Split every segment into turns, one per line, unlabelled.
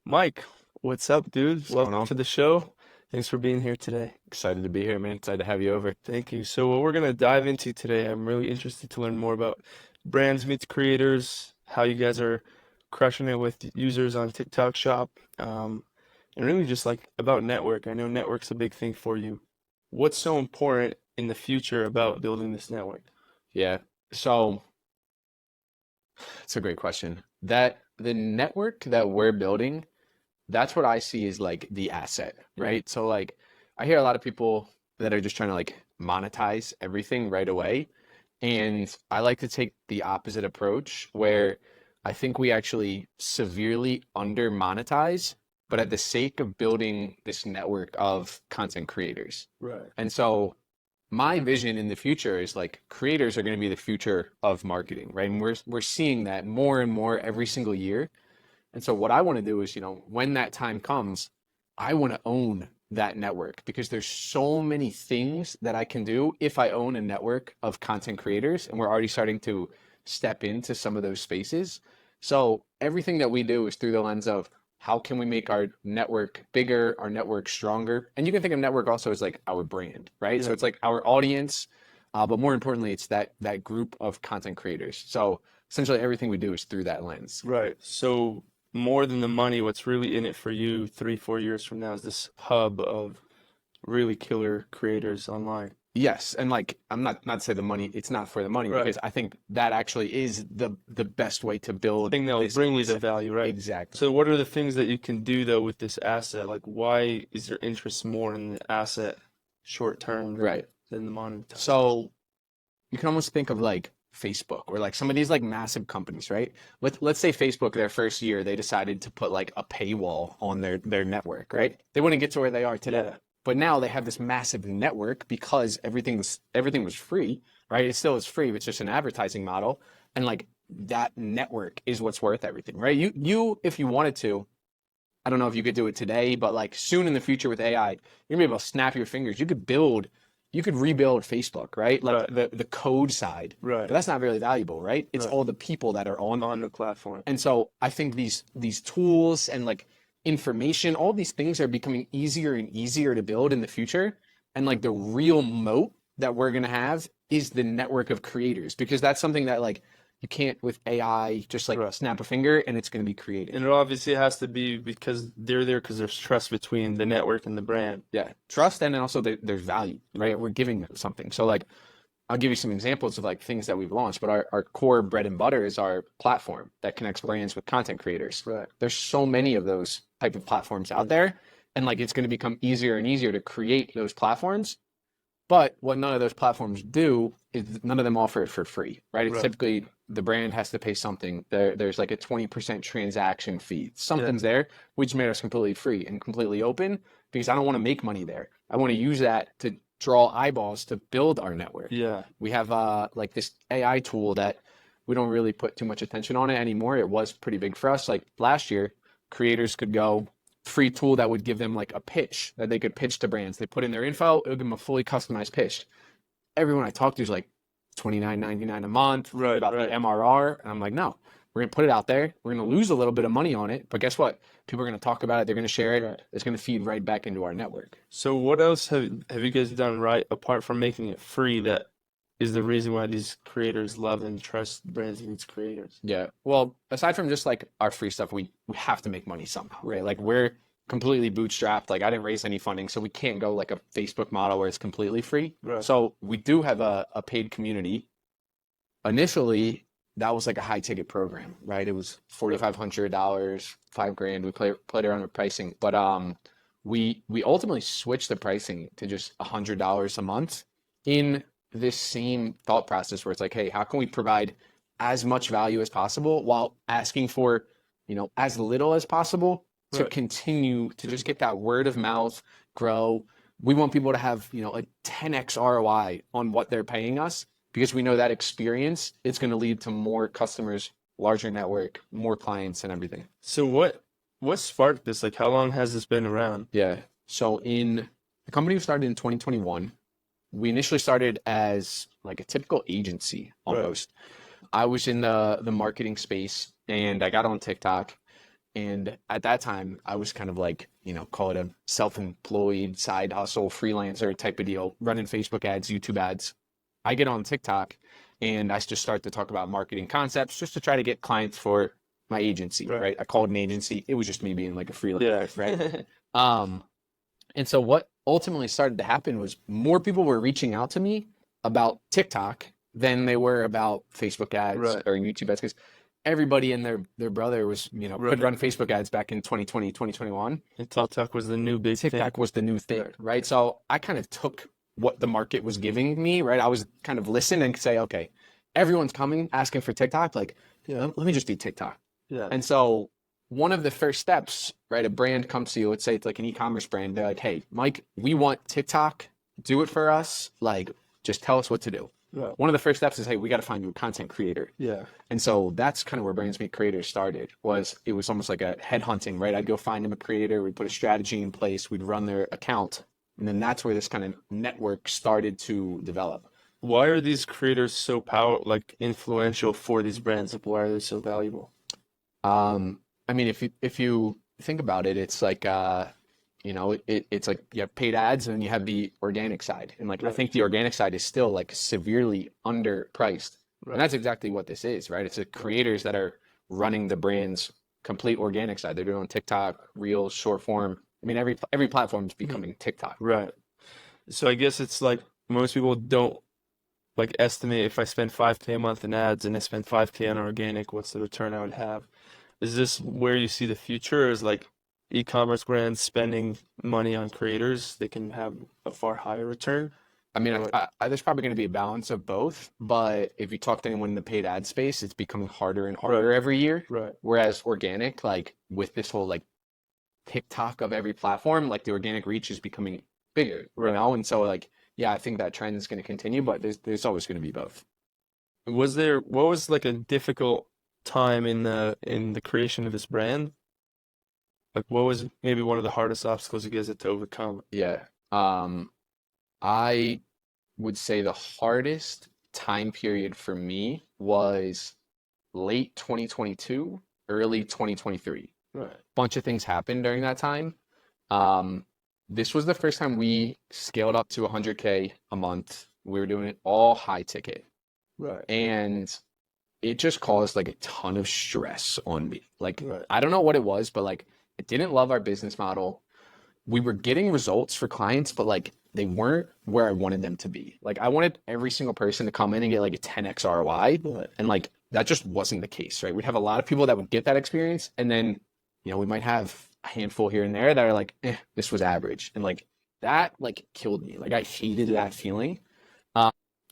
Mike, what's up, dude?
What's going
Welcome
on?
to the show. Thanks for being here today.
Excited to be here, man. Excited to have you over.
Thank you. So, what we're going to dive into today, I'm really interested to learn more about brands meets creators, how you guys are crushing it with users on TikTok Shop, and really just like about network. I know network's a big thing for you. What's so important in the future about building this network?
Yeah. So it's a great question. That the network that we're building, that's what I see as like the asset, right? So like I hear a lot of people that are just trying to like monetize everything right away. And I like to take the opposite approach where I think we actually severely under monetize, but at the sake of building this network of content creators.
Right.
And so my vision in the future is like creators are going to be the future of marketing, right? And we're seeing that more and more every single year. And so what I want to do is, when that time comes, I want to own that network because there's so many things that I can do if I own a network of content creators, and we're already starting to step into some of those spaces. So everything that we do is through the lens of how can we make our network bigger, our network stronger? And you can think of network also as like our brand, right? So
Yeah.
it's like our audience, but more importantly, it's that group of content creators. So essentially everything we do is through that lens.
Right. So, more than the money, what's really in it for you 3, 4 years from now is this hub of really killer creators online.
Yes, and like I'm not to say the money, it's not for the money
Right.
because I think that actually is the best way to build
Thing that will
this
bring you the
asset.
value, right?
Exactly.
So what are the things that you can do though with this asset? Like why is your interest more in the asset short term
Right.
than the monetization?
So you can almost think of like Facebook or like some of these like massive companies, right? Let's say Facebook, their first year, they decided to put like a paywall on their network, right? They wouldn't get to where they are today.
Yeah.
But now they have this massive network because everything was free, right? It still is free, it's just an advertising model. And like that network is what's worth everything, right? You if you wanted to, I don't know if you could do it today, but like soon in the future with AI, you're gonna be able to snap your fingers. You could rebuild Facebook, right? Like
Right.
the code side,
Right.
but that's not really valuable, right? It's
Right.
all the people that are on.
On the platform.
And so I think these tools and like information, all these things are becoming easier and easier to build in the future. And like the real moat that we're gonna have is the network of creators because that's something that like you can't with AI just like
Right.
snap a finger and it's gonna be created.
And it obviously has to be because they're there because there's trust between the network and the brand.
Yeah, trust and then also there's value, right? We're giving them something. So like I'll give you some examples of like things that we've launched, but our core bread and butter is our platform that connects brands with content creators.
Right.
There's so many of those type of platforms out there, and like it's going to become easier and easier to create those platforms. But what none of those platforms do is none of them offer it for free, right? It's
Right.
typically the brand has to pay something. There's like a 20% transaction fee.
Yeah.
Something's there. We just made us completely free and completely open because I don't want to make money there. I want to use that to draw eyeballs to build our network.
Yeah.
We have like this AI tool that we don't really put too much attention on it anymore. It was pretty big for us. Like last year, creators could go free tool that would give them like a pitch that they could pitch to brands. They put in their info, it would give them a fully customized pitch. Everyone I talked to is like $29.99 a month
Right.
about
Right.
the MRR. And I'm like, no, we're gonna put it out there. We're gonna lose a little bit of money on it, but guess what? People are gonna talk about it, they're gonna share it.
Right.
It's gonna feed right back into our network.
So what else have you guys done right apart from making it free that is the reason why these creators love and trust brands and these creators?
Yeah. Well, aside from just like our free stuff, we have to make money somehow, right? Like we're completely bootstrapped. Like I didn't raise any funding, so we can't go like a Facebook model where it's completely free.
Right.
So we do have a paid community. Initially, that was like a high ticket program, right? It was $4,500, $5,000. We played around with pricing, but we ultimately switched the pricing to just $100 a month in this same thought process where it's like, hey, how can we provide as much value as possible while asking for, as little as possible to
Right.
continue to just get that word of mouth grow. We want people to have, a 10x ROI on what they're paying us because we know that experience it's going to lead to more customers, larger network, more clients and everything.
So what sparked this? Like how long has this been around?
Yeah. So in the company we started in 2021, we initially started as like a typical agency
Right.
almost. I was in the marketing space and I got on TikTok And at that time, I was kind of like, call it a self-employed side hustle, freelancer type of deal, running Facebook ads, YouTube ads. I get on TikTok and I just start to talk about marketing concepts just to try to get clients for my agency,
Right.
right? I called an agency. It was just me being like a freelancer,
Yeah.
right? Um, and so what ultimately started to happen was more people were reaching out to me about TikTok than they were about Facebook ads
Right.
or YouTube ads because everybody and their brother was,
Right.
could run Facebook ads back in 2020, 2021.
And TikTok was the new big thing.
TikTok was the new thing,
Right.
right? So I kind of took what the market was giving me, right? I was kind of listening and say, okay, everyone's coming asking for TikTok. Like, let me just do TikTok.
Yeah.
And so one of the first steps, right? A brand comes to you, let's say it's like an e-commerce brand. They're like, hey, Mike, we want TikTok. Do it for us. Like, just tell us what to do.
Right.
One of the first steps is, hey, we got to find you a content creator.
Yeah.
And so that's kind of where Brands Meet Creators started. It was almost like a headhunting, right? I'd go find them a creator. We'd put a strategy in place. We'd run their account. And then that's where this kind of network started to develop.
Why are these creators so influential for these brands? Like, why are they so valuable?
I mean, if you think about it, it's like it's like you have paid ads and then you have the organic side. And like I think the organic side is still like severely underpriced. And that's exactly what this is, right? It's the creators that are running the brand's complete organic side. They're doing TikTok, Reels, short form. I mean, every platform is becoming TikTok.
Right. So I guess it's like most people don't estimate if I spend 5K a month in ads and I spend 5K on organic, what's the return I would have? Is this where you see the future? Is like e-commerce brands spending money on creators, they can have a far higher return?
I mean, there's probably going to be a balance of both, but if you talk to anyone in the paid ad space, it's becoming harder and harder every year.
Right.
Whereas organic, like with this whole like TikTok of every platform, like the organic reach is becoming bigger, And so like, yeah, I think that trend is going to continue, but there's always going to be both.
What was like a difficult time in the creation of this brand? Like what was maybe one of the hardest obstacles you guys had to overcome?
Yeah. I would say the hardest time period for me was late 2022, early 2023.
Right.
Bunch of things happened during that time. This was the first time we scaled up to 100K a month. We were doing it all high ticket.
Right.
And it just caused like a ton of stress on me. Like,
Right.
I don't know what it was, but like, I didn't love our business model. We were getting results for clients, but like, they weren't where I wanted them to be. Like, I wanted every single person to come in and get like a 10x ROI.
Right.
And like, that just wasn't the case, right? We'd have a lot of people that would get that experience. And then, we might have a handful here and there that are like, this was average. And like, that like killed me. Like, I hated that feeling.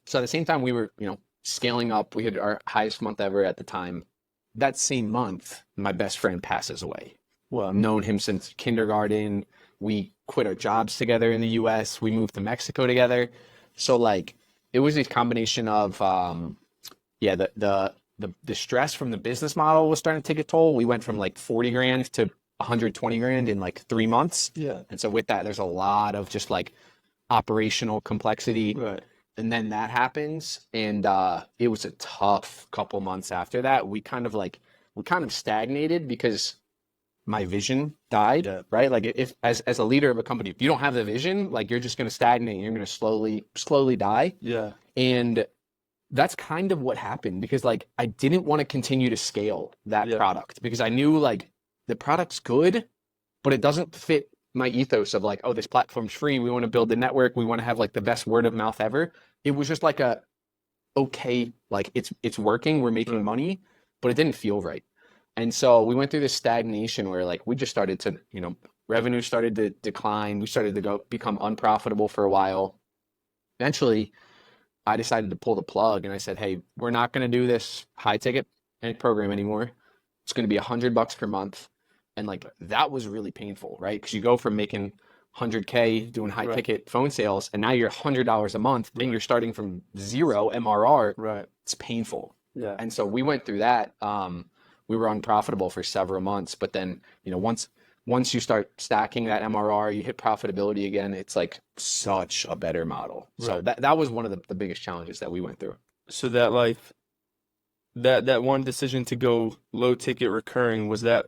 So at the same time, we were, scaling up. We had our highest month ever at the time. That same month, my best friend passes away. Well, I've known him since kindergarten. We quit our jobs together in the US. We moved to Mexico together. So like it was a combination of the stress from the business model was starting to take a toll. We went from like 40 grand to 120 grand in like 3 months.
Yeah.
And so with that, there's a lot of just like operational complexity.
Right.
And then that happens, and it was a tough couple months after that. We kind of stagnated because my vision died, right? Like if as a leader of a company, if you don't have the vision, like you're just going to stagnate. You're going to slowly die.
Yeah.
And that's kind of what happened because like I didn't want to continue to scale that product because I knew like the product's good, but it doesn't fit my ethos of like, oh, this platform's free. We want to build the network. We want to have like the best word of mouth ever. It was just like okay, like it's working. We're making money, but it didn't feel right. And so we went through this stagnation where like we just started to, revenue started to decline. We started to become unprofitable for a while. Eventually, I decided to pull the plug and I said, hey, we're not going to do this high ticket program anymore. It's going to be $100 per month. And like that was really painful, right? Because you go from making 100K doing high ticket phone sales, and now you're $100 a month, and you're starting from zero MRR.
Right.
It's painful.
Yeah.
And so we went through that. We were unprofitable for several months, but then once you start stacking that MRR, you hit profitability again. It's like such a better model. Right. So that was one of the biggest challenges that we went through.
So that one decision to go low ticket recurring, was that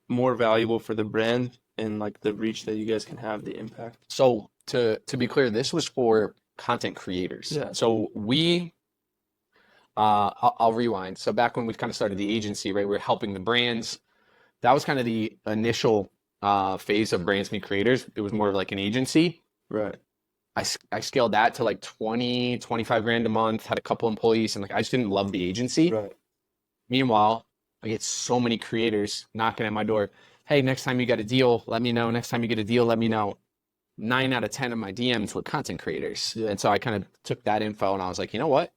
more valuable for the brand and like the reach that you guys can have, the impact?
So to be clear, this was for content creators.
Yeah.
So I'll rewind. So back when we kind of started the agency, right, we were helping the brands. That was kind of the initial phase of Brands Meet Creators. It was more of like an agency.
Right.
I scaled that to like 20, 25 grand a month, had a couple employees, and like I just didn't love the agency.
Right.
Meanwhile, I get so many creators knocking at my door. Hey, next time you get a deal, let me know. Next time you get a deal, let me know. 9 out of 10 of my DMs were content creators.
Yeah.
And so I kind of took that info and I was like, you know what?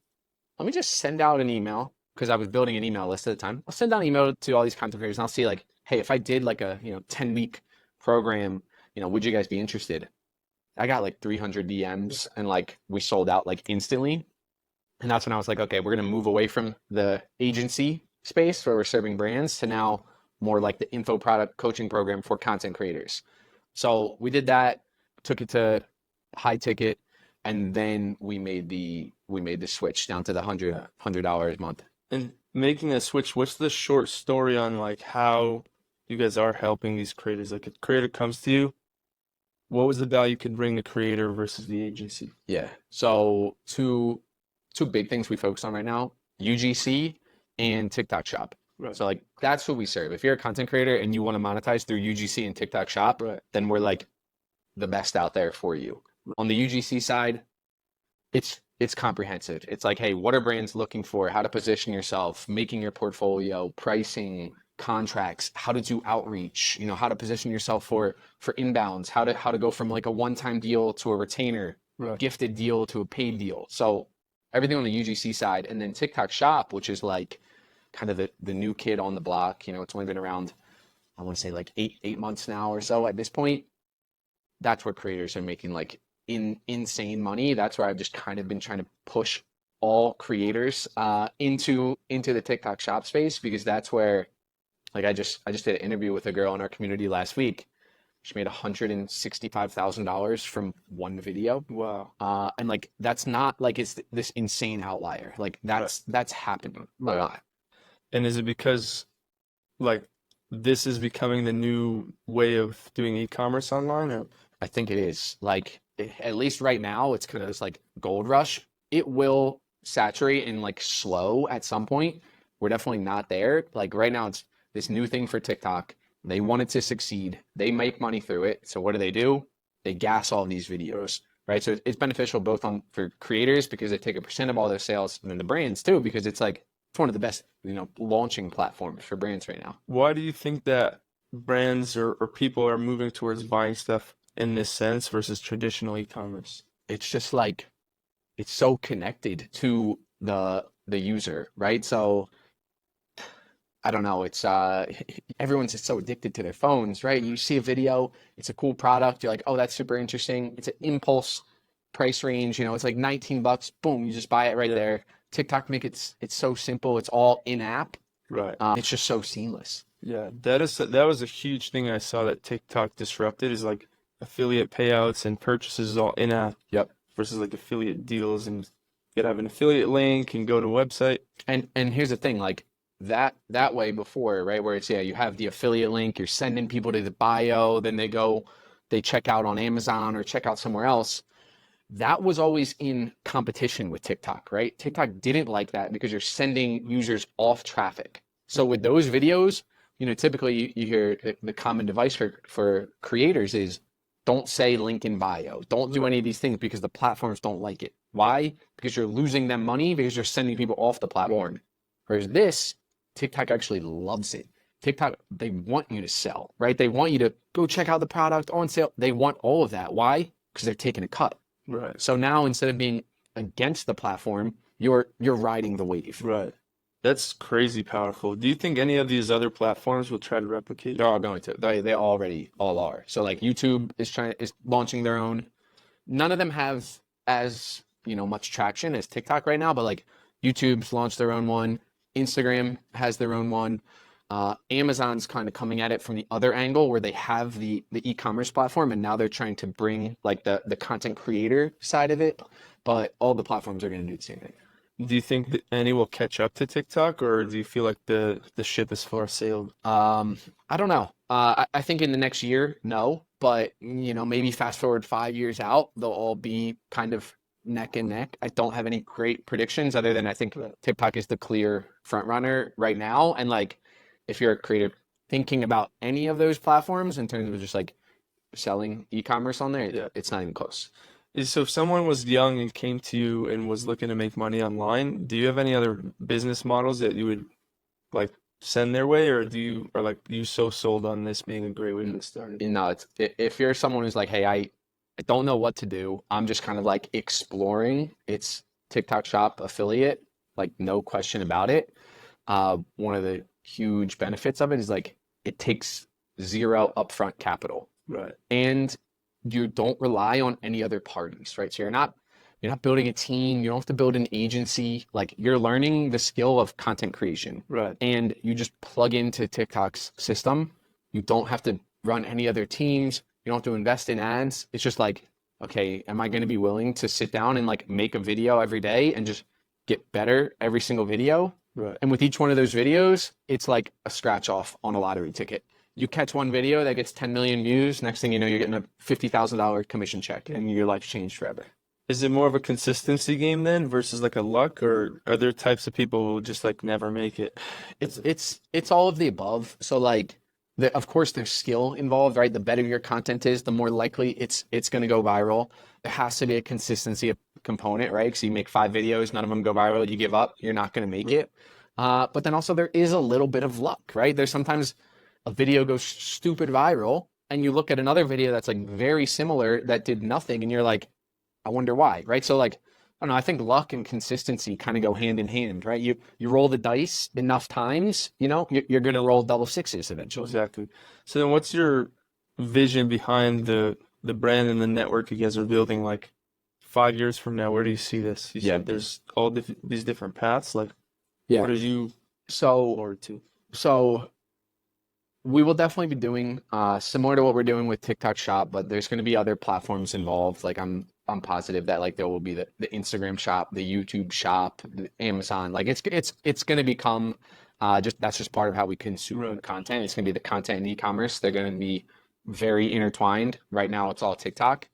Let me just send out an email because I was building an email list at the time. I'll send out an email to all these content creators and I'll see like, hey, if I did like a 10-week program, would you guys be interested? I got like 300 DMs and like we sold out like instantly. And that's when I was like, okay, we're going to move away from the agency space where we're serving brands to now more like the info product coaching program for content creators. So we did that, took it to high ticket, and then we made the switch down to the $100 a month.
And making a switch, what's the short story on like how you guys are helping these creators? Like a creator comes to you, what was the value you could bring the creator versus the agency?
Yeah. So two big things we focus on right now, UGC and TikTok Shop.
Right.
So like that's who we serve. If you're a content creator and you want to monetize through UGC and TikTok Shop,
Right.
then we're like the best out there for you. On the UGC side, it's comprehensive. It's like, hey, what are brands looking for? How to position yourself, making your portfolio, pricing, contracts, how to do outreach, how to position yourself for inbounds, how to go from like a one-time deal to a retainer,
Right.
gifted deal to a paid deal. So everything on the UGC side, and then TikTok Shop, which is like kind of the new kid on the block. It's only been around, I want to say like eight months now or so at this point. That's where creators are making like insane money. That's where I've just kind of been trying to push all creators into the TikTok Shop space, because that's where like I just did an interview with a girl in our community last week. She made $165,000 from one video.
Wow.
And like that's not like it's this insane outlier. Like that's happening a lot.
And is it because like this is becoming the new way of doing e-commerce online? Or?
I think it is. Like at least right now, it's kind of this like gold rush. It will saturate and like slow at some point. We're definitely not there. Like right now, it's this new thing for TikTok. They want it to succeed. They make money through it. So what do? They gas all these videos, right? So it's beneficial both for creators because they take a percent of all their sales, and then the brands too, because it's one of the best, launching platforms for brands right now.
Why do you think that brands or people are moving towards buying stuff in this sense versus traditional e-commerce?
It's just like, it's so connected to the user, right? So I don't know. It's everyone's just so addicted to their phones, right? You see a video, it's a cool product. You're like, oh, that's super interesting. It's an impulse price range. It's like $19. Boom, you just buy it right there. TikTok it's so simple. It's all in app.
Right.
It's just so seamless.
Yeah, that was a huge thing I saw that TikTok disrupted is like affiliate payouts and purchases all in app.
Yep.
Versus like affiliate deals, and you gotta have an affiliate link and go to a website.
And here's the thing, like that way before, right? Where it's, you have the affiliate link, you're sending people to the bio, then they check out on Amazon or check out somewhere else. That was always in competition with TikTok, right? TikTok didn't like that because you're sending users off traffic. So with those videos, typically you hear the common advice for creators is don't say link in bio. Don't do any of these things because the platforms don't like it. Why? Because you're losing them money because you're sending people off the platform. Whereas this, TikTok actually loves it. TikTok, they want you to sell, right? They want you to go check out the product on sale. They want all of that. Why? Because they're taking a cut.
Right.
So now instead of being against the platform, you're riding the wave.
Right. That's crazy powerful. Do you think any of these other platforms will try to replicate?
They're all going to. They already all are. So like YouTube is launching their own. None of them have as much traction as TikTok right now, but like YouTube's launched their own one. Instagram has their own one. Amazon's kind of coming at it from the other angle where they have the e-commerce platform, and now they're trying to bring like the content creator side of it. But all the platforms are going to do the same thing.
Do you think that any will catch up to TikTok, or do you feel like the ship is far sailed?
I don't know. I think in the next year, no, but maybe fast forward 5 years out, they'll all be kind of neck and neck. I don't have any great predictions other than I think TikTok is the clear front runner right now. And like, if you're a creator thinking about any of those platforms in terms of just like selling e-commerce on there,
Yeah.
it's not even close.
So if someone was young and came to you and was looking to make money online, do you have any other business models that you would like send their way, or are like you so sold on this being a great way to get started?
If you're someone who's like, hey, I don't know what to do, I'm just kind of like exploring. It's TikTok Shop affiliate, like no question about it. One of the huge benefits of it is like it takes zero upfront capital,
Right.
and you don't rely on any other parties, right? So you're not building a team, you don't have to build an agency. Like you're learning the skill of content creation,
Right.
and you just plug into TikTok's system. You don't have to run any other teams. You don't have to invest in ads. It's just like, okay, am I going to be willing to sit down and like make a video every day and just get better every single video?
Right.
And with each one of those videos, it's like a scratch off on a lottery ticket. You catch one video that gets 10 million views, next thing you know, you're getting a $50,000 commission check and your life's changed forever.
Is it more of a consistency game then versus like a luck, or are there types of people who just like never make it?
It's all of the above. So like of course there's skill involved, right? The better your content is, the more likely it's going to go viral. There has to be a consistency component, right? Because you make 5 videos, none of them go viral, you give up, you're not going to make it. But then also there is a little bit of luck, right? There's sometimes a video goes stupid viral and you look at another video that's like very similar that did nothing and you're like, I wonder why, right? So like, I don't know, I think luck and consistency kind of go hand in hand, right? You roll the dice enough times, you're going to roll double sixes eventually.
Exactly. So then what's your vision behind the brand and the network you guys are building, like 5 years from now? Where do you see this? You
Yeah.
said there's all these different paths. Like,
Yeah.
what are you
So,
forward to?
so we will definitely be doing similar to what we're doing with TikTok Shop, but there's going to be other platforms involved. Like I'm positive that like there will be the Instagram shop, the YouTube shop, the Amazon. Like it's going to become that's just part of how we consume content. It's going to be the content and e-commerce. They're going to be very intertwined. Right now, it's all TikTok.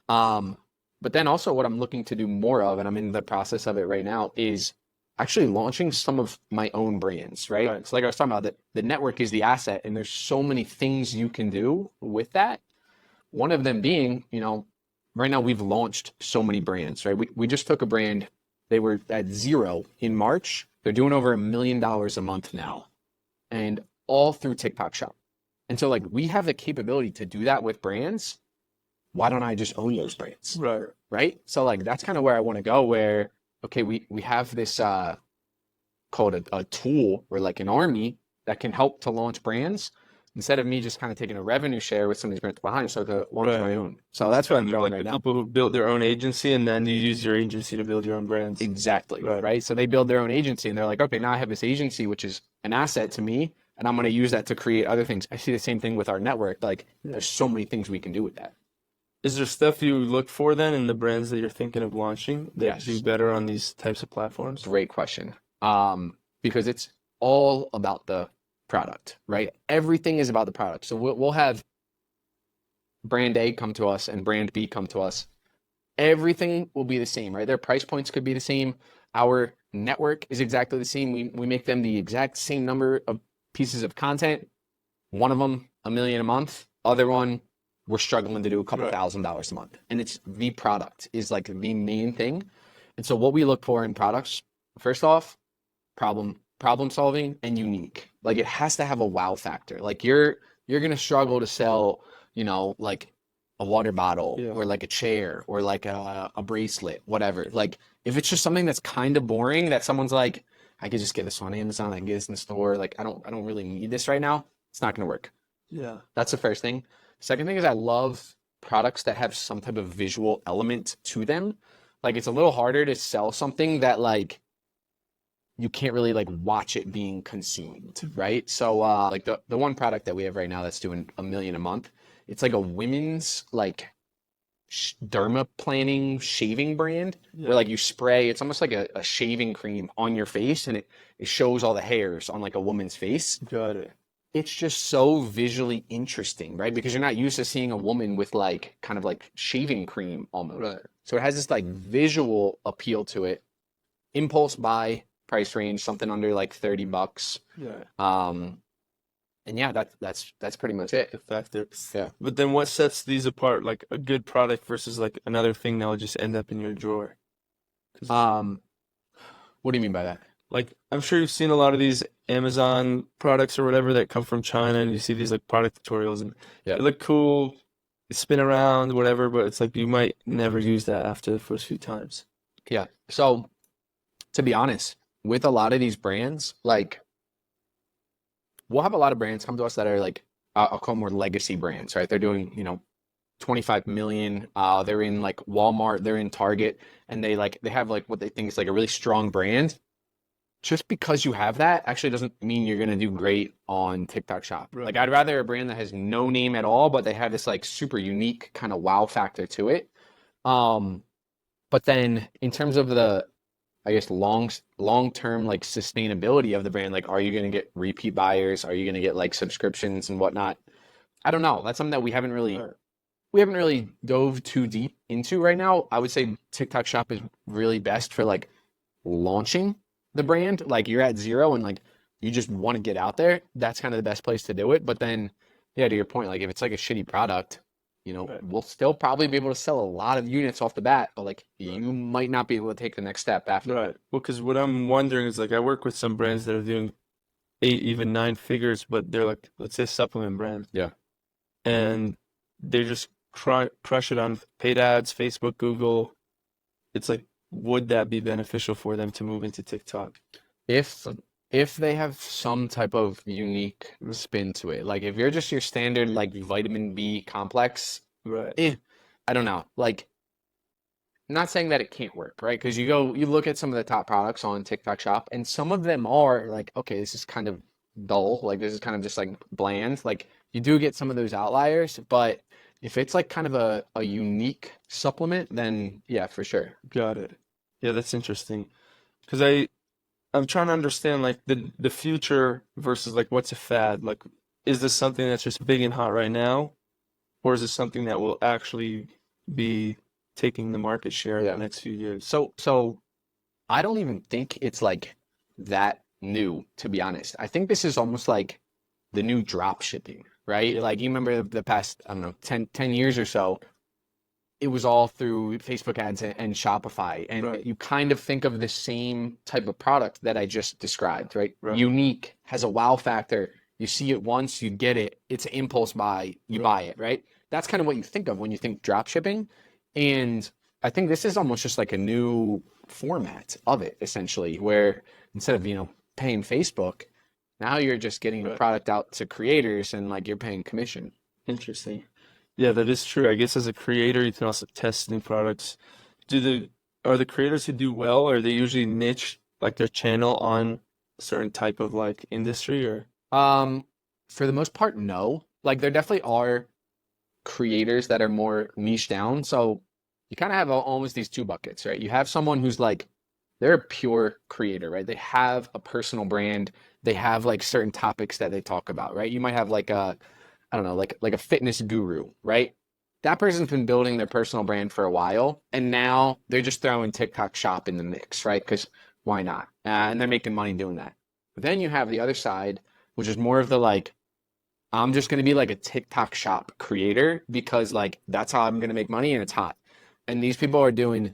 But then also what I'm looking to do more of, and I'm in the process of it right now, is actually launching some of my own brands, right?
Right.
So like I was talking about, the network is the asset, and there's so many things you can do with that. One of them being, right now we've launched so many brands, right? We just took a brand, they were at zero in March. They're doing over $1 million a month now, and all through TikTok Shop. And so like we have the capability to do that with brands. Why don't I just own those brands?
Right.
Right? So like that's kind of where I want to go, where okay, we have this called a tool or like an army that can help to launch brands instead of me just kind of taking a revenue share with some of these brands behind, so to launch
Right.
my own. So that's what I'm
They're
doing
like
right
the
now.
people who built their own agency, and then you use your agency to build your own brands.
Exactly.
Right.
Right. So they build their own agency and they're like, okay, now I have this agency, which is an asset to me, and I'm going to use that to create other things. I see the same thing with our network. Like there's so many things we can do with that.
Is there stuff you look for then in the brands that you're thinking of launching that
Yes.
do better on these types of platforms?
Great question. Because it's all about the product, right? Everything is about the product. So we'll have brand A come to us and brand B come to us. Everything will be the same, right? Their price points could be the same. Our network is exactly the same. We make them the exact same number of pieces of content. One of them, $1 million a month. Other one, we're struggling to do a couple $1,000s a month. And it's the product is like the main thing. And so what we look for in products, first off, problem solving and unique. Like it has to have a wow factor. Like you're gonna struggle to sell, like a water bottle or like a chair or like a bracelet, whatever. Like if it's just something that's kind of boring that someone's like, I could just get this on Amazon, I can get this in the store. Like I don't really need this right now. It's not gonna work.
Yeah.
That's the first thing. Second thing is I love products that have some type of visual element to them. Like it's a little harder to sell something that like you can't really like watch it being consumed, right? So like the one product that we have right now that's doing $1 million a month, it's like a women's like dermaplaning shaving brand
Yeah.
where like you spray, it's almost like a shaving cream on your face, and it shows all the hairs on like a woman's face.
Got it.
It's just so visually interesting, right? Because you're not used to seeing a woman with like kind of like shaving cream almost.
Right.
So it has this like visual appeal to it. Impulse buy, price range, something under like $30.
Yeah.
And yeah, that's pretty much it.
The factor.
Yeah.
But then what sets these apart, like a good product versus like another thing that will just end up in your drawer? 'Cause,
What do you mean by that?
like, I'm sure you've seen a lot of these Amazon products or whatever that come from China, and you see these like product tutorials, and
Yeah.
they look cool, they spin around, whatever, but it's like you might never use that after the first few times.
Yeah. So to be honest, with a lot of these brands, like we'll have a lot of brands come to us that are like I'll call them more legacy brands, right? They're doing, 25 million. They're in like Walmart, they're in Target, and they have like what they think is like a really strong brand. Just because you have that actually doesn't mean you're gonna do great on TikTok Shop.
Right.
Like I'd rather a brand that has no name at all, but they have this like super unique kind of wow factor to it. But then in terms of the, I guess long term like sustainability of the brand, like are you gonna get repeat buyers? Are you gonna get like subscriptions and whatnot? I don't know. That's something that
Right.
we haven't really dove too deep into right now. I would say TikTok Shop is really best for like launching the brand. Like you're at zero and like you just want to get out there. That's kind of the best place to do it. But then, yeah, to your point, like if it's like a shitty product,
Right.
we'll still probably be able to sell a lot of units off the bat, but like you might not be able to take the next step after.
Right. Well, because what I'm wondering is like I work with some brands that are doing 8, even 9 figures, but they're like, let's say supplement brand,
Yeah.
and they just crush it on paid ads, Facebook, Google. It's like, would that be beneficial for them to move into TikTok?
If if they have some type of unique spin to it, like if you're just your standard like vitamin B complex,
Right.
I don't know. Like not saying that it can't work, right? Because you look at some of the top products on TikTok Shop, and some of them are like, okay, this is kind of dull, like this is kind of just like bland. Like you do get some of those outliers, but if it's like kind of a unique supplement, then yeah, for sure.
Got it. Yeah, that's interesting. Because I'm trying to understand like the future versus like what's a fad. Like, is this something that's just big and hot right now, or is this something that will actually be taking the market share in
Yeah.
the next few years?
So I don't even think it's like that new, to be honest. I think this is almost like the new drop shipping, right? Like you remember the past, I don't know, 10 years or so, it was all through Facebook ads and Shopify. And
Right.
you kind of think of the same type of product that I just described, right?
Right.
Unique, has a wow factor. You see it once, you get it. It's an impulse buy, you
Right.
buy it, right? That's kind of what you think of when you think drop shipping. And I think this is almost just like a new format of it, essentially, where instead of, paying Facebook, now you're just getting the
Right.
product out to creators and like you're paying commission.
Interesting. Yeah, that is true. I guess as a creator, you can also test new products. Are the creators who do well, are they usually niche like their channel on a certain type of like industry or?
Um, for the most part, no. Like there definitely are creators that are more niche down. So you kind of have almost these two buckets, right? You have someone who's like they're a pure creator, right? They have a personal brand. They have like certain topics that they talk about, right? You might have like a, I don't know, like a fitness guru, right? That person's been building their personal brand for a while, and now they're just throwing TikTok Shop in the mix, right? Because why not? And they're making money doing that. But then you have the other side, which is more of the like, I'm just going to be like a TikTok Shop creator because like that's how I'm going to make money and it's hot. And these people are doing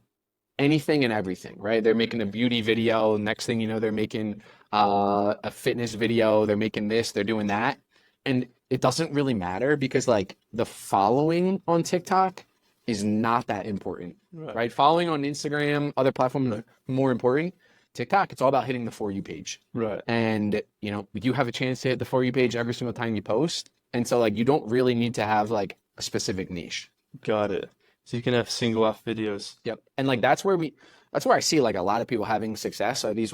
anything and everything, right? They're making a beauty video. Next thing you know, they're making a fitness video. They're making this, they're doing that. And it doesn't really matter because like the following on TikTok is not that important,
Right.
right? Following on Instagram, other platforms are more important. TikTok, it's all about hitting the For You page.
Right.
And, you have a chance to hit the For You page every single time you post. And so like you don't really need to have like a specific niche.
Got it. So you can have single off videos.
Yep. And like that's where I see like a lot of people having success are these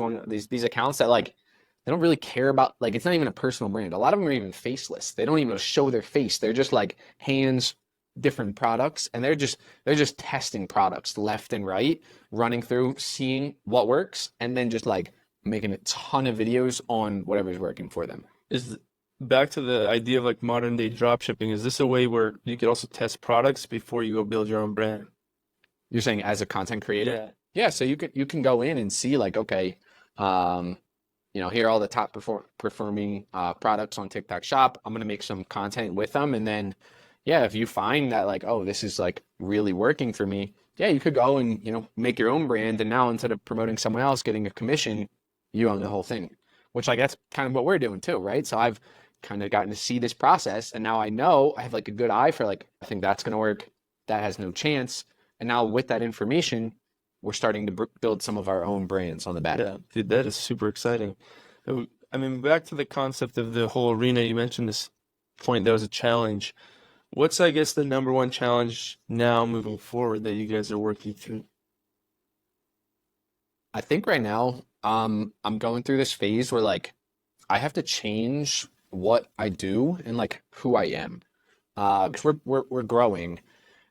accounts that like they don't really care about like it's not even a personal brand. A lot of them are even faceless. They don't even show their face. They're just like hands, different products, and they're just testing products left and right, running through, seeing what works, and then just like making a ton of videos on whatever's working for them.
Is back to the idea of like modern day drop shipping. Is this a way where you could also test products before you go build your own brand?
You're saying as a content creator?
Yeah.
Yeah, so you can go in and see like, okay, um, here are all the top performing products on TikTok Shop. I'm gonna make some content with them, and then yeah, if you find that like, oh, this is like really working for me, yeah, you could go and make your own brand, and now instead of promoting someone else getting a commission, you own the whole thing, which like that's kind of what we're doing too, right? So I've kind of gotten to see this process, and now I know I have like a good eye for like, I think that's gonna work, that has no chance, and now with that information, we're starting to build some of our own brands on the back.
Yeah, dude, that is super exciting. I mean, back to the concept of the whole arena, you mentioned this point that was a challenge. What's, I guess, the number one challenge now moving forward that you guys are working through?
I think right now, I'm going through this phase where like I have to change what I do and like who I am. Because we're growing,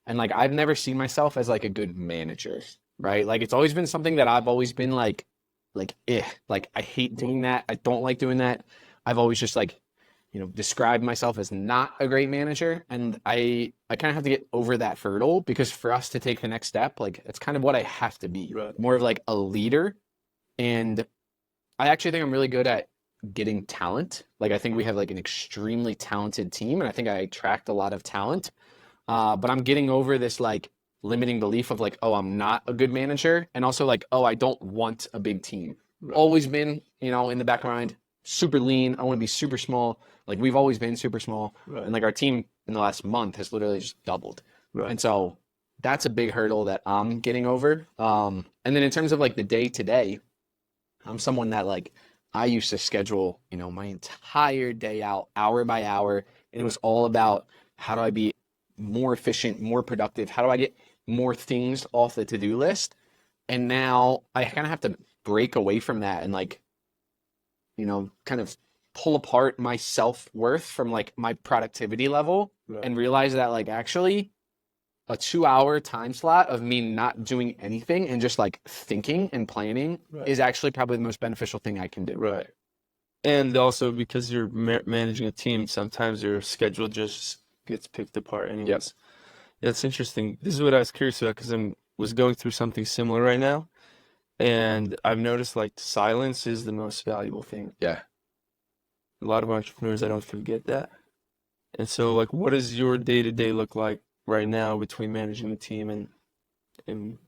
and like I've never seen myself as like a good manager, right? Like it's always been something that I've always been like I hate doing that. I don't like doing that. I've always just like, described myself as not a great manager, and I kind of have to get over that hurdle, because for us to take the next step, like it's kind of what I have to be,
Right.
more of like a leader. And I actually think I'm really good at getting talent. Like I think we have like an extremely talented team, and I think I attract a lot of talent. But I'm getting over this like limiting belief of like, oh, I'm not a good manager, and also like, oh, I don't want a big team.
Right.
Always been, in the back of my mind, super lean. I want to be super small. Like we've always been super small,
Right.
and like our team in the last month has literally just doubled.
Right.
And so that's a big hurdle that I'm getting over. And then in terms of like the day to day, I'm someone that like I used to schedule, my entire day out, hour by hour, and it was all about how do I be more efficient, more productive? How do I get more things off the to-do list? And now I kind of have to break away from that and like, kind of pull apart my self-worth from like my productivity level,
Right.
and realize that like actually a 2 hour time slot of me not doing anything and just like thinking and planning
Right.
is actually probably the most beneficial thing I can do.
Right. And also because you're managing a team, sometimes your schedule just gets picked apart anyways.
Yep.
That's interesting. This is what I was curious about because I was going through something similar right now, and I've noticed like silence is the most valuable thing.
Yeah.
A lot of entrepreneurs, I don't forget that. And so, like, what does your day-to-day look like right now between managing the team and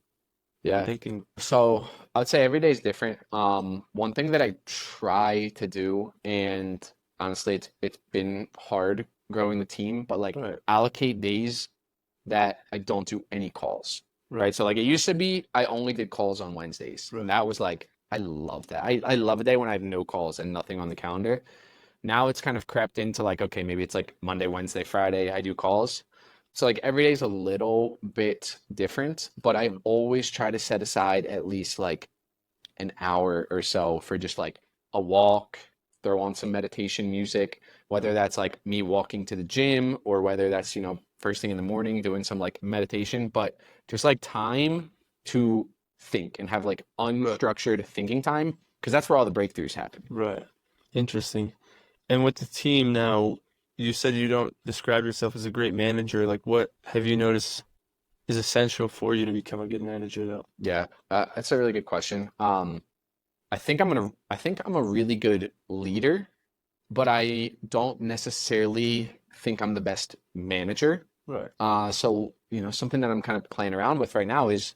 Yeah.
thinking?
So I would say every day is different. One thing that I try to do, and honestly, it's been hard growing the team, but like
Right.
allocate days that I don't do any calls, right? So like it used to be, I only did calls on Wednesdays,
Right.
and that was like I love that. I love a day when I have no calls and nothing on the calendar. Now it's kind of crept into like, okay, maybe it's like Monday, Wednesday, Friday, I do calls. So like every day is a little bit different, but I always try to set aside at least like an hour or so for just like a walk, throw on some meditation music, whether that's like me walking to the gym or whether that's, first thing in the morning doing some like meditation, but just like time to think and have like unstructured thinking time, because that's where all the breakthroughs happen.
Right. Interesting. And with the team now, you said you don't describe yourself as a great manager. Like, what have you noticed is essential for you to become a good manager, though?
Yeah, that's a really good question. I think I'm a really good leader, but I don't necessarily think I'm the best manager.
Right.
So, something that I'm kind of playing around with right now is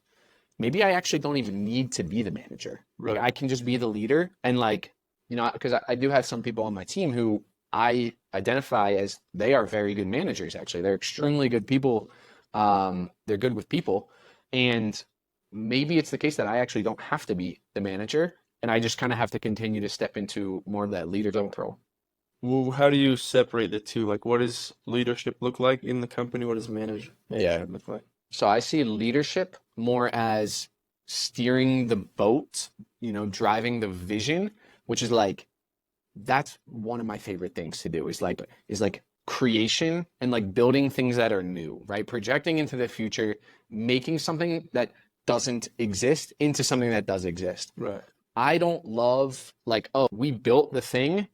maybe I actually don't even need to be the manager. Like
Right.
I can just be the leader, and like, because I do have some people on my team who I identify as they are very good managers, actually. They're extremely good people. They're good with people. And maybe it's the case that I actually don't have to be the manager, and I just kind of have to continue to step into more of that leadership role.
Well, how do you separate the two? Like, what does leadership look like in the company? What does
Yeah.
management look like?
So I see leadership more as steering the boat, driving the vision, which is like that's one of my favorite things to do is like creation and like building things that are new, right? Projecting into the future, making something that doesn't exist into something that does exist.
Right.
I don't love like, oh, we built the thing,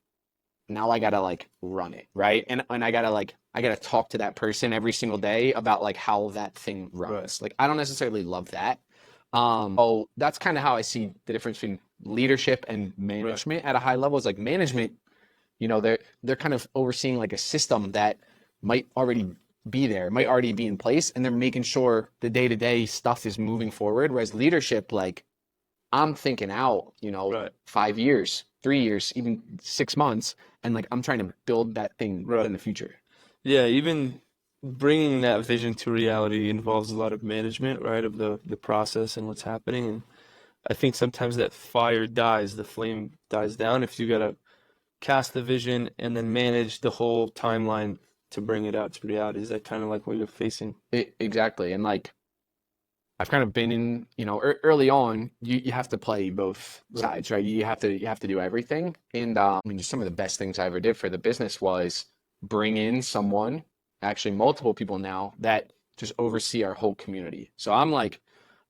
now I gotta like run it, right? And I gotta talk to that person every single day about like how that thing
Right.
runs. Like I don't necessarily love that. So that's kind of how I see the difference between leadership and
Right.
management at a high level. Is like management, they're kind of overseeing like a system that might already be there, might already be in place, and they're making sure the day-to-day stuff is moving forward. Whereas leadership, like I'm thinking out,
Right.
5 years, 3 years, even 6 months, and like I'm trying to build that thing
Right.
in the future.
Yeah, even bringing that vision to reality involves a lot of management, right, of the process and what's happening. And I think sometimes that fire dies, the flame dies down if you gotta cast the vision and then manage the whole timeline to bring it out to reality. Is that kind of like what you're facing?
Exactly. And like I've kind of been in, early on, you have to play both
Right.
sides, right? You have to do everything. And I mean, just some of the best things I ever did for the business was bring in someone, actually multiple people now that just oversee our whole community. So I'm like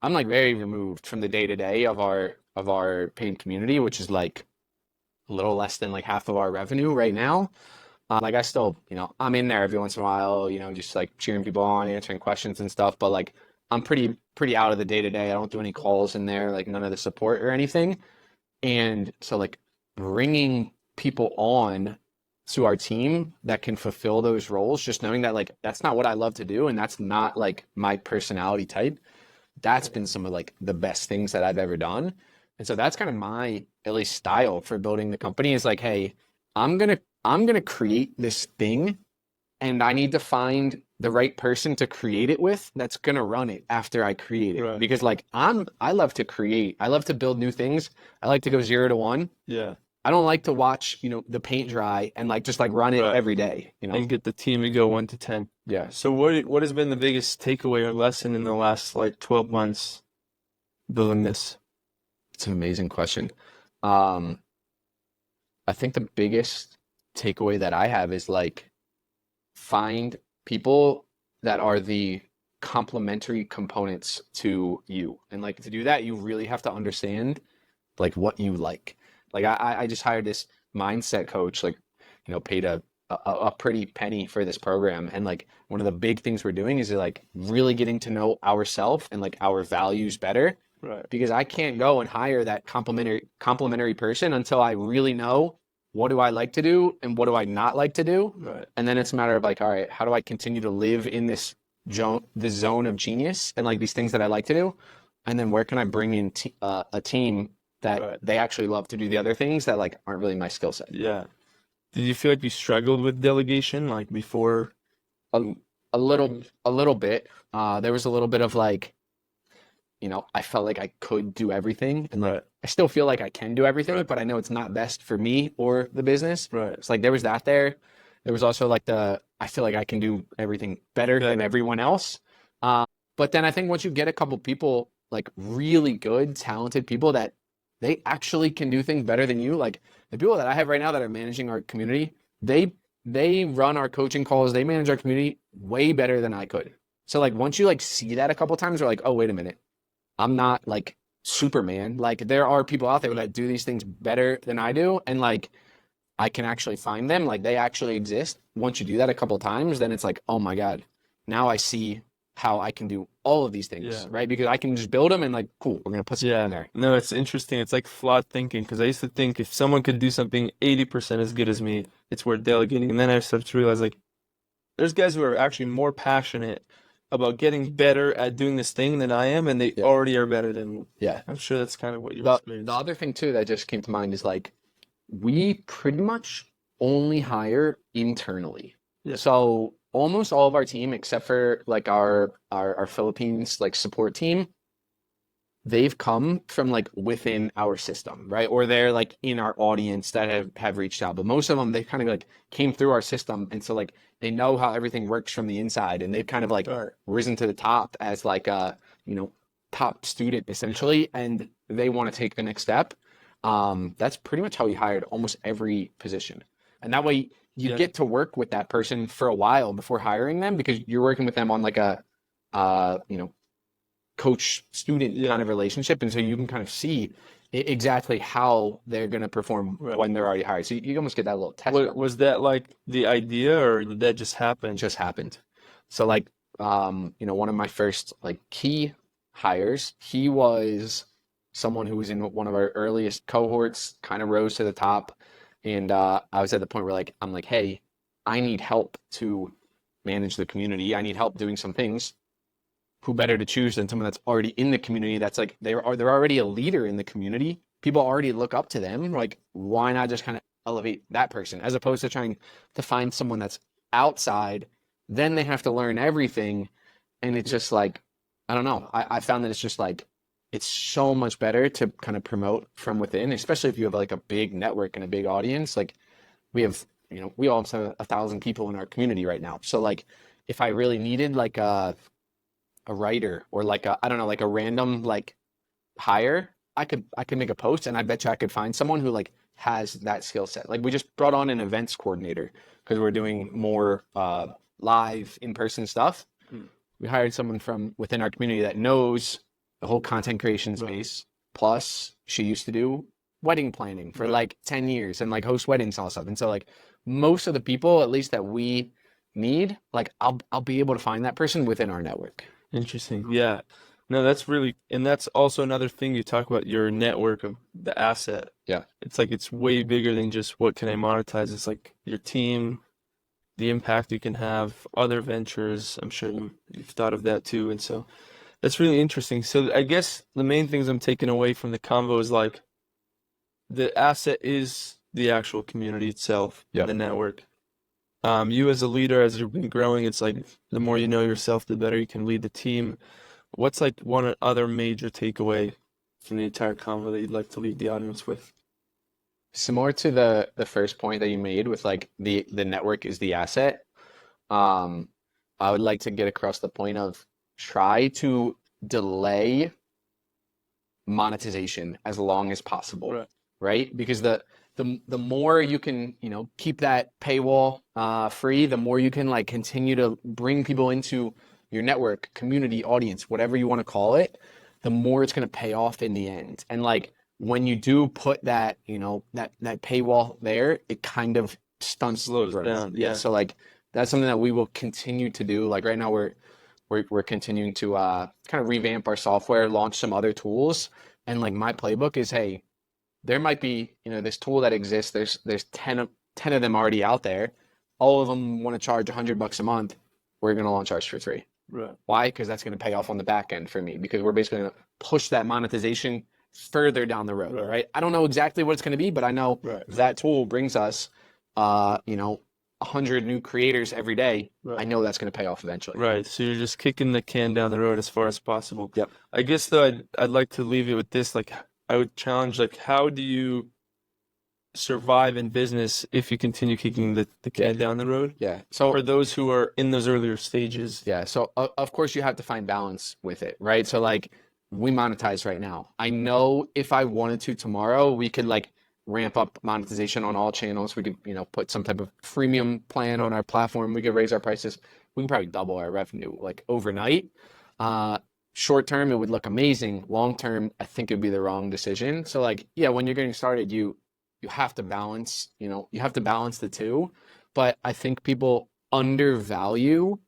very removed from the day to day of our paying community, which is like a little less than like half of our revenue right now. Like I still, I'm in there every once in a while, just like cheering people on, answering questions and stuff. But like I'm pretty out of the day to day. I don't do any calls in there, like none of the support or anything. And so like bringing people on to our team that can fulfill those roles, just knowing that like that's not what I love to do and that's not like my personality type. That's been some of like the best things that I've ever done. And so that's kind of my at least style for building the company is like, hey, I'm gonna create this thing and I need to find the right person to create it with that's gonna run it after I create it.
Right.
Because like I love to create. I love to build new things. I like to go 0 to 1.
Yeah.
I don't like to watch, the paint dry and like just like run it
Right.
every day.
And get the team to go 1 to 10.
Yeah.
So what has been the biggest takeaway or lesson in the last like 12 months building this?
It's an amazing question. Um, I think the biggest takeaway that I have is like find people that are the complementary components to you. And like to do that, you really have to understand like what you like. Like I just hired this mindset coach, like, paid a pretty penny for this program. And like one of the big things we're doing is like really getting to know ourselves and like our values better.
Right.
Because I can't go and hire that complementary person until I really know what do I like to do and what do I not like to do.
Right.
And then it's a matter of like, all right, how do I continue to live in this zone of genius and like these things that I like to do? And then where can I bring in a team that
Right.
they actually love to do the other things that like aren't really my skill set?
Yeah. Did you feel like you struggled with delegation like before?
A, a little bit. There was a little bit of like, I felt like I could do everything and like
Right.
I still feel like I can do everything,
Right.
but I know it's not best for me or the business.
Right.
It's like there was that there. There was also like I feel like I can do everything better than
Better.
everyone else. But then I think once you get a couple people, like really good, talented people that they actually can do things better than you, like the people that I have right now that are managing our community, they run our coaching calls, they manage our community way better than I could. So like once you like see that a couple times, you're like, oh, wait a minute. I'm not like Superman. Like there are people out there that do these things better than I do, and like I can actually find them. Like they actually exist. Once you do that a couple of times, then it's like, oh my God, now I see how I can do all of these things,
Yeah.
right? Because I can just build them and like, cool, we're gonna put something in
Yeah.
there.
No, it's interesting. It's like flawed thinking because I used to think if someone could do something 80% as good as me, it's worth delegating. And then I started to realize like there's guys who are actually more passionate about getting better at doing this thing than I am, and they
Yeah.
already are better than me.
Yeah.
I'm sure that's kind of what you've
The
experienced.
other thing too that just came to mind is like we pretty much only hire internally.
Yeah.
So almost all of our team, except for like our Philippines like support team, they've come from like within our system, right? Or they're like in our audience that have reached out. But most of them, they kind of like came through our system. And so like they know how everything works from the inside and they've kind of like
Right.
risen to the top as like a, top student essentially. And they want to take the next step. That's pretty much how we hired almost every position. And that way you
Yeah.
get to work with that person for a while before hiring them because you're working with them on like a, you know, coach student
Yeah.
kind of relationship. And so you can kind of see exactly how they're going to perform
Right.
when they're already hired. So you almost get that little test
What
run.
was that like the idea, or did that just happen?
Just happened. So like, you know, one of my first like key hires, he was someone who was in one of our earliest cohorts, kind of rose to the top. And I was at the point where like, I'm like, hey, I need help to manage the community. I need help doing some things. Who better to choose than someone that's already in the community? That's like they're already a leader in the community. People already look up to them. Like, why not just kind of elevate that person as opposed to trying to find someone that's outside? Then they have to learn everything, and it's just like I don't know. I found that it's just like it's so much better to kind of promote from within, especially if you have like a big network and a big audience. Like we have, you know, we almost have 1,000 people in our community right now. So like, if I really needed like a writer or like a I don't know like a random like hire, I could make a post and I bet you I could find someone who like has that skill set. Like we just brought on an events coordinator because we're doing more live in-person stuff.
Hmm.
We hired someone from within our community that knows the whole content creation
Right.
space. Plus, she used to do wedding planning for
Right.
like 10 years and like host weddings and all stuff. And so like most of the people, at least that we need, like I'll be able to find that person within our network.
Interesting. Yeah. No, that's really, and that's also another thing you talk about your network of the asset.
Yeah.
It's like it's way bigger than just what can I monetize. It's like your team, the impact you can have, other ventures. I'm sure you've thought of that too. And so that's really interesting. So I guess the main things I'm taking away from the convo is like the asset is the actual community itself,
Yeah.
the network. You as a leader, as you've been growing, it's like the more you know yourself, the better you can lead the team. What's like one other major takeaway from the entire convo that you'd like to leave the audience with?
Similar to the first point that you made with like the network is the asset. Um, I would like to get across the point of try to delay monetization as long as possible,
Right.
right? Because the more you can, you know, keep that paywall free, the more you can like continue to bring people into your network, community, audience, whatever you want to call it, the more it's going to pay off in the end. And like when you do put that, you know, that paywall there, it kind of stunts
Slows
growth.
down.
Yeah.
Yeah.
So like that's something that we will continue to do. Like right now we're continuing to kind of revamp our software, launch some other tools. And like my playbook is, hey, there might be, you know, this tool that exists. There's 10 of them already out there. All of them want to charge $100 a month. We're going to launch ours for free.
Right.
Why? Because that's going to pay off on the back end for me because we're basically going to push that monetization further down the road,
Right.
right? I don't know exactly what it's going to be, but I know
Right.
that tool brings us, you know, 100 new creators every day.
Right.
I know that's going to pay off eventually.
Right. So you're just kicking the can down the road as far as possible.
Yep.
I guess though I'd like to leave it with this. Like I would challenge like how do you survive in business if you continue kicking the can down the road?
Yeah. So
For those who are in those earlier stages.
yeah, so of course you have to find balance with it, right? So like we monetize right now. I know if I wanted to tomorrow, we could like ramp up monetization on all channels. We could, you know, put some type of freemium plan on our platform. We could raise our prices. We can probably double our revenue like overnight. Short term, it would look amazing. Long term, I think it would be the wrong decision. So like, yeah, when you're getting started, you have to balance, you know, you have to balance the two. But I think people undervalue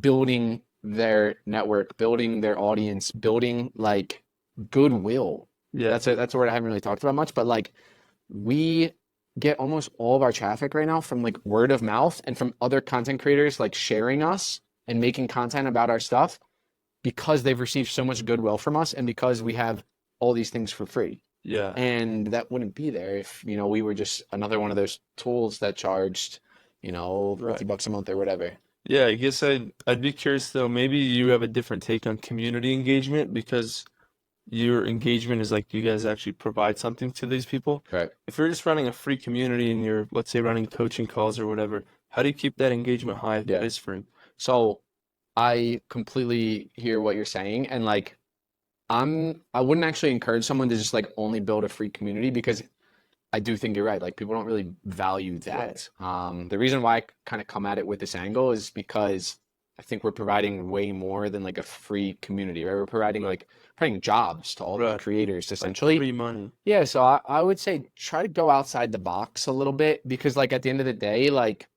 building their network, building their audience, building like goodwill.
Yeah.
That's a word I haven't really talked about much, but like we get almost all of our traffic right now from like word of mouth and from other content creators like sharing us and making content about our stuff because they've received so much goodwill from us and because we have all these things for free.
Yeah.
And that wouldn't be there if, you know, we were just another one of those tools that charged, you know,
Right.
$50 a month or whatever.
Yeah, I guess I'd be curious though, maybe you have a different take on community engagement because your engagement is like you guys actually provide something to these people.
Right.
If you're just running a free community and you're, let's say, running coaching calls or whatever, how do you keep that engagement high if
Yeah.
it is free?
So I completely hear what you're saying. And like, I wouldn't actually encourage someone to just like only build a free community because I do think you're right. Like people don't really value
Right.
that. The reason why I kind of come at it with this angle is because I think we're providing way more than like a free community, right? We're providing
Right.
like providing jobs to all the
Right.
creators
Like
essentially.
free money.
Yeah, so I would say try to go outside the box a little bit because like at the end of the day, like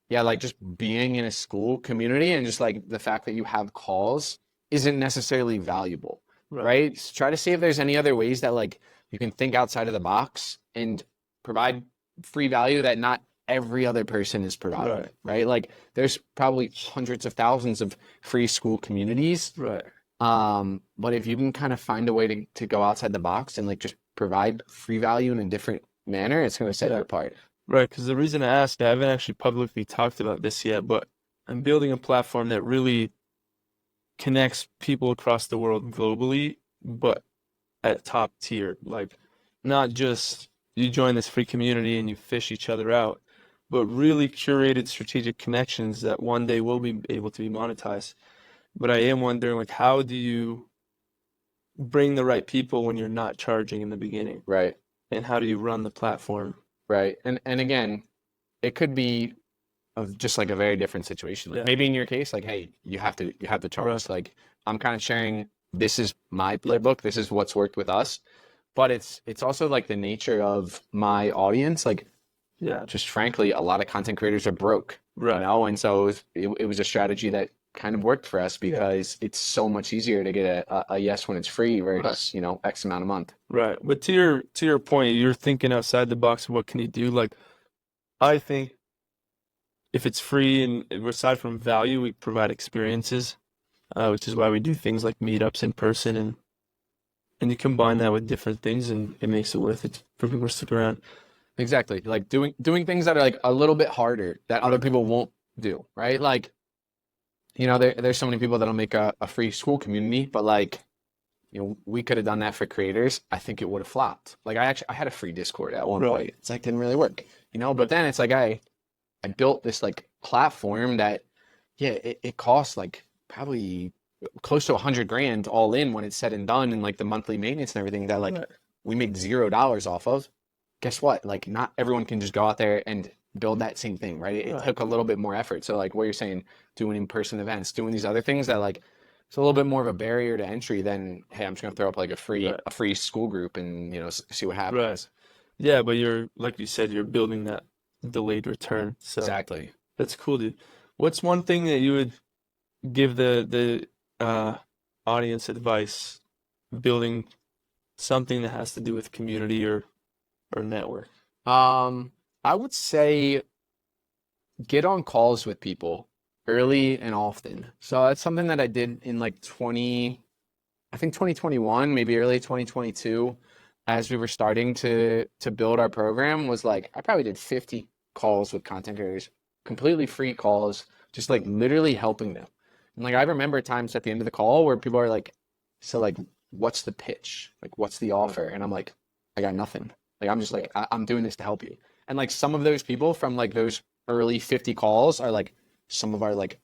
yeah, like just being in a school community and just like the fact that you have calls isn't necessarily valuable,
Right.
right? So try to see if there's any other ways that like you can think outside of the box and provide free value that not every other person is providing,
Right.
right? Like there's probably hundreds of thousands of free school communities.
Right.
But if you can kind of find a way to go outside the box and like just provide free value in a different manner, it's going to set you
Yeah.
apart.
Right. Because the reason I asked, I haven't actually publicly talked about this yet, but I'm building a platform that really connects people across the world globally, but at top tier. Like, not just you join this free community and you fish each other out, but really curated strategic connections that one day will be able to be monetized. But I am wondering, like, how do you bring the right people when you're not charging in the beginning?
Right.
And how do you run the platform?
Right. And again, it could be of just like a very different situation. Like
Yeah.
maybe in your case, like, hey, you have the
Right.
charge. Like I'm kind of sharing this is my playbook, this is what's worked with us. But it's also like the nature of my audience. Like
Yeah.
just frankly, a lot of content creators are broke, you
Right.
know, and so it was a strategy that kind of worked for us because it's so much easier to get a yes when it's free versus, you know, X amount a month.
Right. But to your point, you're thinking outside the box. What can you do? Like, I think if it's free and aside from value, we provide experiences, which is why we do things like meetups in person, and you combine that with different things, and it makes it worth it for people to stick around.
Exactly. Like doing things that are like a little bit harder that other people won't do, right? Like, you know, there's so many people that'll make a free school community, but like, you know, we could have done that for creators. I think it would have flopped. Like I had a free Discord at one
Right.
point. It's like didn't really work, you know, but then it's like I built this like platform that, yeah, it costs like probably close to 100 grand all in when it's said and done and like the monthly maintenance and everything that like
Right.
we make $0 off of. Guess what? Like not everyone can just go out there and build that same thing, right? It
Right.
took a little bit more effort. So like what you're saying, doing in-person events, doing these other things that like it's a little bit more of a barrier to entry than, hey, I'm just gonna throw up like
Right.
a free school group and you know see what
Right.
happens.
Yeah, but you're like you said, you're building that delayed return. So
Exactly.
that's cool, dude. What's one thing that you would give the audience advice building something that has to do with community or network?
I would say get on calls with people early and often. So that's something that I did in like I think 2021, maybe early 2022, as we were starting to build our program was like I probably did 50 calls with content creators, completely free calls, just like literally helping them. And like I remember times at the end of the call where people are like, so like what's the pitch? Like what's the offer? And I'm like, I got nothing. Like I'm just like I'm doing this to help you. And like some of those people from like those early 50 calls are like some of our like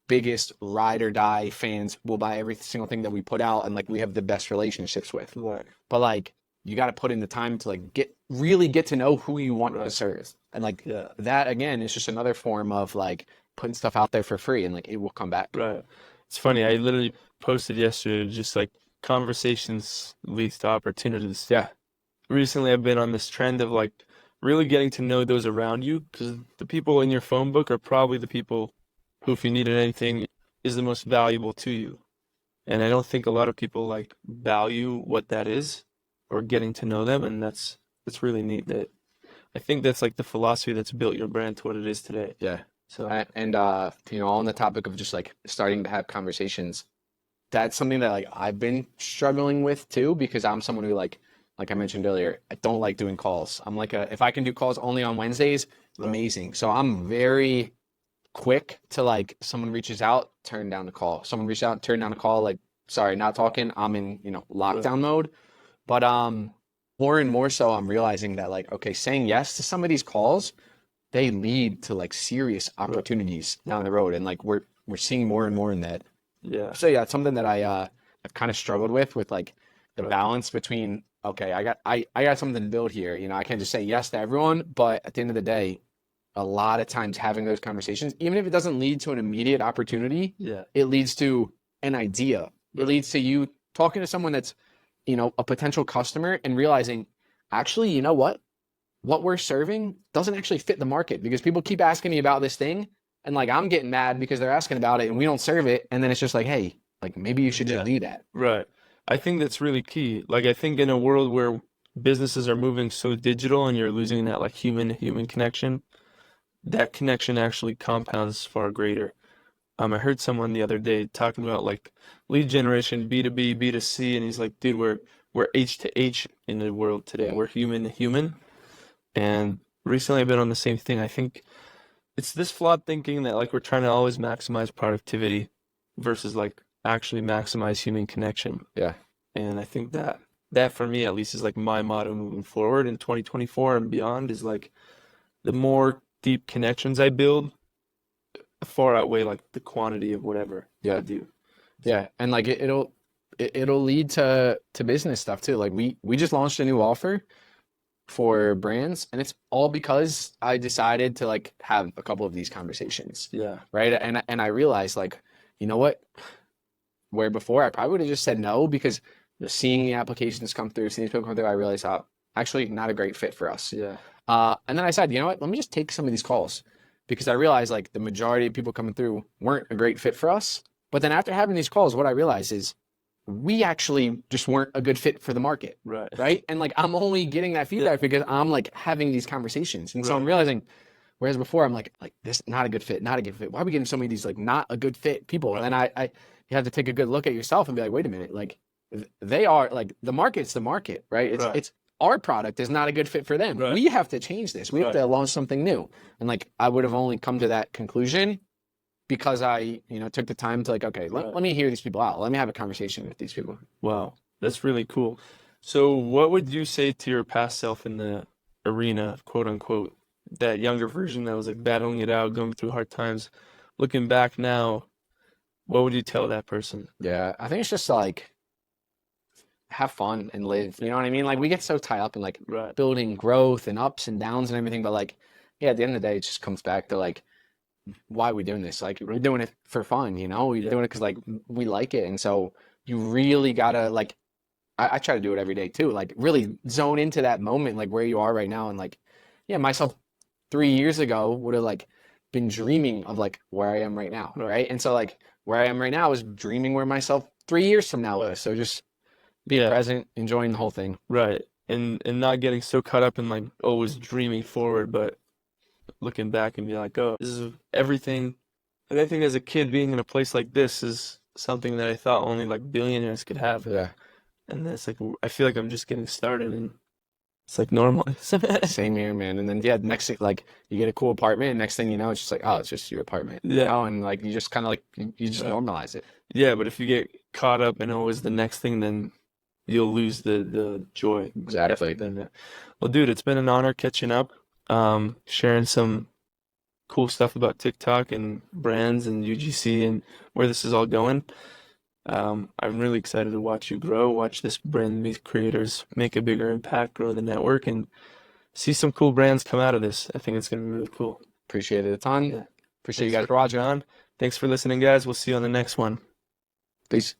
biggest ride or die fans will buy every single thing that we put out and like we have the best relationships with.
Right.
But like you got to put in the time to like really get to know who you want to
Right.
serve. And like
Yeah.
that again is just another form of like putting stuff out there for free and like it will come back.
Right. It's funny. I literally posted yesterday just like conversations leads to opportunities.
Yeah.
Recently, I've been on this trend of like really getting to know those around you because the people in your phone book are probably the people who, if you needed anything, is the most valuable to you. And I don't think a lot of people like value what that is or getting to know them, and that's really neat. That I think that's like the philosophy that's built your brand to what it is today.
Yeah.
So
And you know, on the topic of just like starting to have conversations, that's something that like I've been struggling with too because I'm someone who like I mentioned earlier, I don't like doing calls. I'm like if I can do calls only on Wednesdays, amazing. So I'm very quick to like someone reaches out, turn down the call. Someone reaches out, turn down the call, like sorry, not talking. I'm in, you know, lockdown mode. But more and more so I'm realizing that like okay, saying yes to some of these calls, they lead to like serious opportunities down the road and like we're seeing more and more in that.
yeah,
So yeah, it's something that I've kind of struggled with like the balance between okay, I got something to build here. You know, I can't just say yes to everyone, but at the end of the day, a lot of times having those conversations, even if it doesn't lead to an immediate opportunity,
Yeah.
it leads to an idea. It leads to you talking to someone that's, you know, a potential customer and realizing, actually, you know what we're serving doesn't actually fit the market because people keep asking me about this thing and like I'm getting mad because they're asking about it and we don't serve it. And then it's just like, hey, like maybe you should just
Yeah.
do that.
Right. I think that's really key. Like I think in a world where businesses are moving so digital and you're losing that like human to human connection, that connection actually compounds far greater. I heard someone the other day talking about like lead generation, B2B, B2C, and he's like, dude, we're H to H in the world today.
Yeah.
We're human to human. And recently I've been on the same thing. I think it's this flawed thinking that like we're trying to always maximize productivity versus like actually maximize human connection.
Yeah.
And I think that for me at least is like my motto moving forward in 2024 and beyond is like the more deep connections I build far outweigh like the quantity of whatever I
Yeah.
do.
Yeah. And like it'll lead to business stuff too. Like we just launched a new offer for brands and it's all because I decided to like have a couple of these conversations.
Yeah.
Right. And I realized like, you know what? Where before I probably would have just said no because seeing the applications come through, seeing these people come through, I realized, oh, actually not a great fit for us.
Yeah.
And then I said, you know what? Let me just take some of these calls because I realized like the majority of people coming through weren't a great fit for us. But then after having these calls, what I realized is we actually just weren't a good fit for the market.
Right.
Right. And like I'm only getting that
Yeah.
feedback because I'm like having these conversations. And so I'm
Right.
realizing, whereas before I'm like this not a good fit, not a good fit. Why are we getting so many of these like not a good fit people? And then I you have to take a good look at yourself and be like, wait a minute, like they are like the market's the market, right?
Right.
It's our product is not a good fit for them.
Right.
We have to change this. We have
Right.
to launch something new. And like I would have only come to that conclusion because I, you know, took the time to like, okay,
Right.
let me hear these people out. Let me have a conversation with these people.
Wow. That's really cool. So what would you say to your past self in the arena, quote unquote, that younger version that was like battling it out, going through hard times? Looking back now, what would you tell that person?
Yeah, I think it's just like have fun and live. You know what I mean? Like we get so tied up in like
Right.
building growth and ups and downs and everything, but like, yeah, at the end of the day, it just comes back to like, why are we doing this? Like we're doing it for fun, you know? We're
Yeah.
doing it because like we like it, and so you really gotta like. I try to do it every day too. Like really zone into that moment, like where you are right now, and like, yeah, myself 3 years ago would have like been dreaming of like where I am right now,
Right.
right? And so like where I am right now is dreaming where myself 3 years from now is. So just be
Yeah.
present, enjoying the whole thing.
Right. And not getting so caught up in like always dreaming forward, but looking back and be like, oh, this is everything. Like I think as a kid being in a place like this is something that I thought only like billionaires could have.
Yeah.
And then it's like I feel like I'm just getting started and it's like normal.
Same here, man. And then yeah, next thing like you get a cool apartment, and next thing you know, it's just like, oh, it's just your apartment. You
Yeah.
know, and like you just kind of like you just
Right.
normalize it.
Yeah, but if you get caught up in always the next thing, then you'll lose the joy.
Exactly.
Then, well, dude, it's been an honor catching up, sharing some cool stuff about TikTok and brands and UGC and where this is all going. I'm really excited to watch you grow, watch this brand meet creators make a bigger impact, grow the network, and see some cool brands come out of this. I think it's going to be really cool.
Appreciate it a ton.
Yeah.
Appreciate you
Thanks
guys
for watching on. Thanks for listening, guys. We'll see you on the next one.
Peace.